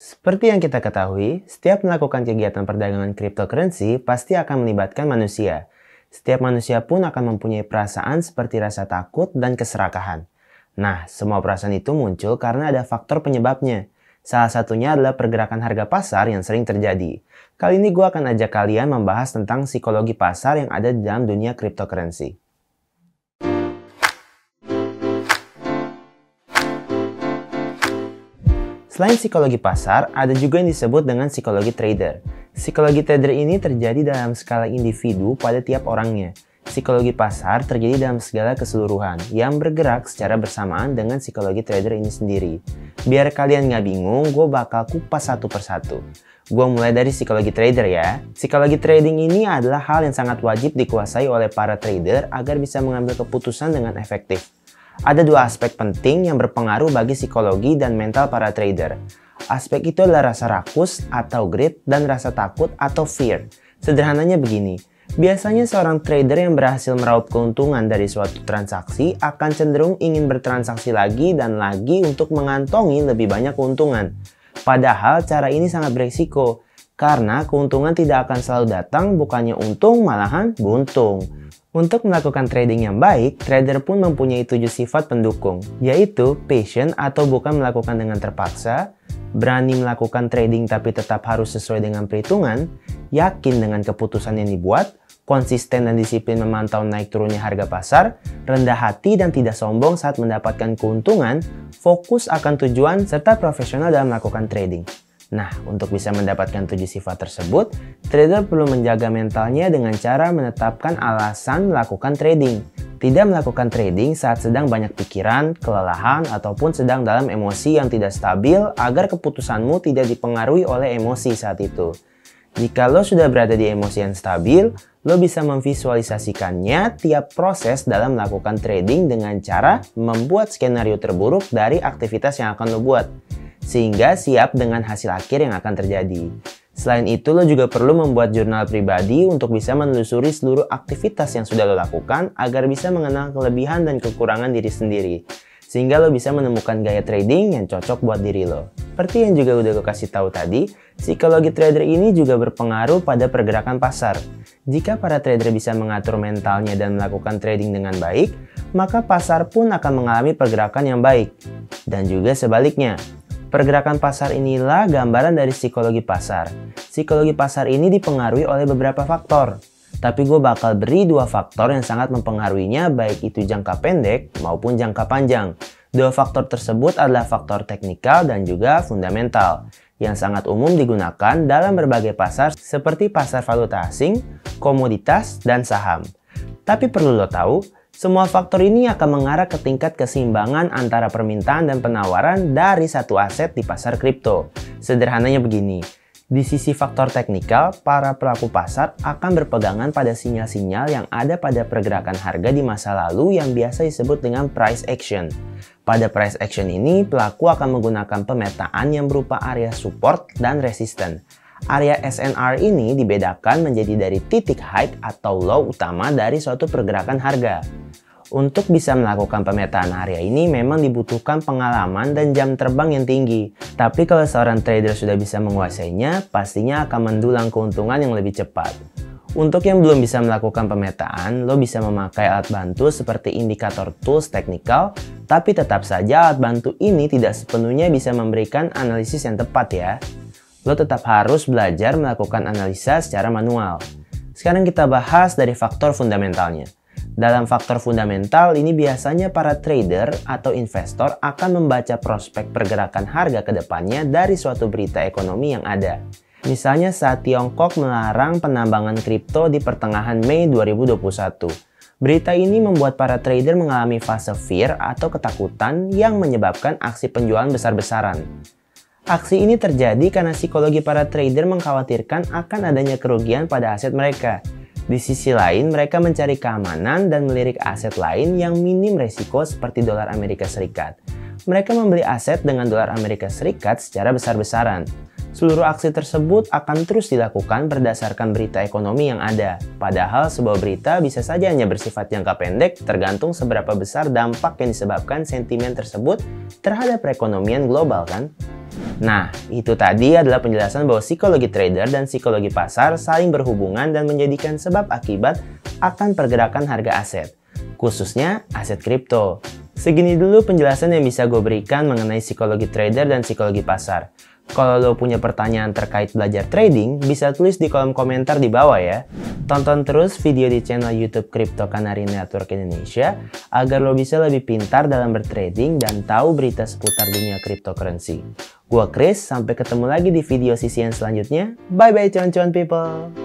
Seperti yang kita ketahui, setiap melakukan kegiatan perdagangan cryptocurrency pasti akan melibatkan manusia. Setiap manusia pun akan mempunyai perasaan seperti rasa takut dan keserakahan. Nah, semua perasaan itu muncul karena ada faktor penyebabnya. Salah satunya adalah pergerakan harga pasar yang sering terjadi. Kali ini gue akan ajak kalian membahas tentang psikologi pasar yang ada di dalam dunia cryptocurrency. Selain psikologi pasar, ada juga yang disebut dengan psikologi trader. Psikologi trader ini terjadi dalam skala individu pada tiap orangnya. Psikologi pasar terjadi dalam segala keseluruhan yang bergerak secara bersamaan dengan psikologi trader ini sendiri. Biar kalian nggak bingung, gue bakal kupas satu persatu. Gue mulai dari psikologi trader ya. Psikologi trading ini adalah hal yang sangat wajib dikuasai oleh para trader agar bisa mengambil keputusan dengan efektif. Ada dua aspek penting yang berpengaruh bagi psikologi dan mental para trader. Aspek itu adalah rasa rakus atau greed dan rasa takut atau fear. Sederhananya begini, biasanya seorang trader yang berhasil meraup keuntungan dari suatu transaksi akan cenderung ingin bertransaksi lagi dan lagi untuk mengantongi lebih banyak keuntungan. Padahal cara ini sangat beresiko, karena keuntungan tidak akan selalu datang, bukannya untung malahan buntung. Untuk melakukan trading yang baik, trader pun mempunyai 7 sifat pendukung, yaitu patient atau bukan melakukan dengan terpaksa, berani melakukan trading tapi tetap harus sesuai dengan perhitungan, yakin dengan keputusan yang dibuat, konsisten dan disiplin memantau naik turunnya harga pasar, rendah hati dan tidak sombong saat mendapatkan keuntungan, fokus akan tujuan, serta profesional dalam melakukan trading. Nah, untuk bisa mendapatkan 7 sifat tersebut, trader perlu menjaga mentalnya dengan cara menetapkan alasan melakukan trading. Tidak melakukan trading saat sedang banyak pikiran, kelelahan, ataupun sedang dalam emosi yang tidak stabil agar keputusanmu tidak dipengaruhi oleh emosi saat itu. Jika lo sudah berada di emosi yang stabil, lo bisa memvisualisasikannya tiap proses dalam melakukan trading dengan cara membuat skenario terburuk dari aktivitas yang akan lo buat, sehingga siap dengan hasil akhir yang akan terjadi. Selain itu, lo juga perlu membuat jurnal pribadi untuk bisa menelusuri seluruh aktivitas yang sudah lo lakukan agar bisa mengenal kelebihan dan kekurangan diri sendiri, sehingga lo bisa menemukan gaya trading yang cocok buat diri lo. Seperti yang juga udah gue kasih tahu tadi, psikologi trader ini juga berpengaruh pada pergerakan pasar. Jika para trader bisa mengatur mentalnya dan melakukan trading dengan baik, maka pasar pun akan mengalami pergerakan yang baik. Dan juga sebaliknya, pergerakan pasar inilah gambaran dari psikologi pasar. Psikologi pasar ini dipengaruhi oleh beberapa faktor. Tapi gue bakal beri dua faktor yang sangat mempengaruhinya, baik itu jangka pendek maupun jangka panjang. Dua faktor tersebut adalah faktor teknikal dan juga fundamental, yang sangat umum digunakan dalam berbagai pasar seperti pasar valuta asing, komoditas, dan saham. Tapi perlu lo tahu, semua faktor ini akan mengarah ke tingkat keseimbangan antara permintaan dan penawaran dari satu aset di pasar kripto. Sederhananya begini, di sisi faktor teknikal, para pelaku pasar akan berpegangan pada sinyal-sinyal yang ada pada pergerakan harga di masa lalu yang biasa disebut dengan price action. Pada price action ini, pelaku akan menggunakan pemetaan yang berupa area support dan resisten. Area SNR ini dibedakan menjadi dari titik high atau low utama dari suatu pergerakan harga. Untuk bisa melakukan pemetaan area ini memang dibutuhkan pengalaman dan jam terbang yang tinggi. Tapi kalau seorang trader sudah bisa menguasainya, pastinya akan mendulang keuntungan yang lebih cepat. Untuk yang belum bisa melakukan pemetaan, lo bisa memakai alat bantu seperti indikator tools teknikal, tapi tetap saja alat bantu ini tidak sepenuhnya bisa memberikan analisis yang tepat ya. Lo tetap harus belajar melakukan analisa secara manual. Sekarang kita bahas dari faktor fundamentalnya. Dalam faktor fundamental ini biasanya para trader atau investor akan membaca prospek pergerakan harga ke depannya dari suatu berita ekonomi yang ada. Misalnya saat Tiongkok melarang penambangan kripto di pertengahan Mei 2021. Berita ini membuat para trader mengalami fase fear atau ketakutan yang menyebabkan aksi penjualan besar-besaran. Aksi ini terjadi karena psikologi para trader mengkhawatirkan akan adanya kerugian pada aset mereka. Di sisi lain, mereka mencari keamanan dan melirik aset lain yang minim resiko seperti dolar Amerika Serikat. Mereka membeli aset dengan dolar Amerika Serikat secara besar-besaran. Seluruh aksi tersebut akan terus dilakukan berdasarkan berita ekonomi yang ada. Padahal sebuah berita bisa saja hanya bersifat jangka pendek, tergantung seberapa besar dampak yang disebabkan sentimen tersebut terhadap perekonomian global kan? Nah, itu tadi adalah penjelasan bahwa psikologi trader dan psikologi pasar saling berhubungan dan menjadikan sebab akibat akan pergerakan harga aset, khususnya aset kripto. Segini dulu penjelasan yang bisa gue berikan mengenai psikologi trader dan psikologi pasar. Kalau lo punya pertanyaan terkait belajar trading, bisa tulis di kolom komentar di bawah ya. Tonton terus video di channel YouTube Crypto Canary Network Indonesia agar lo bisa lebih pintar dalam bertrading dan tahu berita seputar dunia cryptocurrency. Gua Chris, sampai ketemu lagi di video sisian selanjutnya. Bye bye cuan-cuan people!